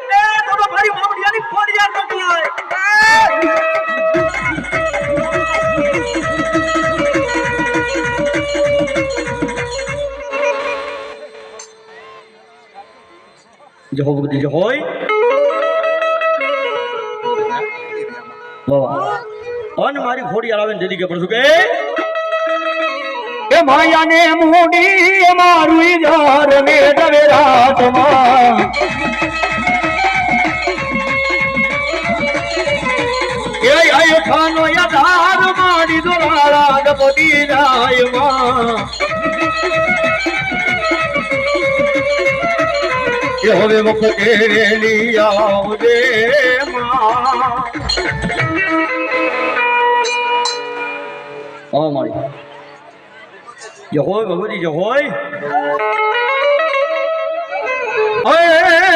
ને એ તો મારી મામડિયાની ફોડિયા મોકલાય જો ભગવતી જો હોય બાબા અન મારી ફોડિયા આવે ને જલ્દી કે પડશું કે માયાને મૂડી મારું ઈજાર મે દવે રાતમાં એ આયો ખાનો યાર મારી દોરાળા ગપતી રાયમાં એ હવે વખતે રેલી આવજે માં ઓ મારી Yo voy, Oye.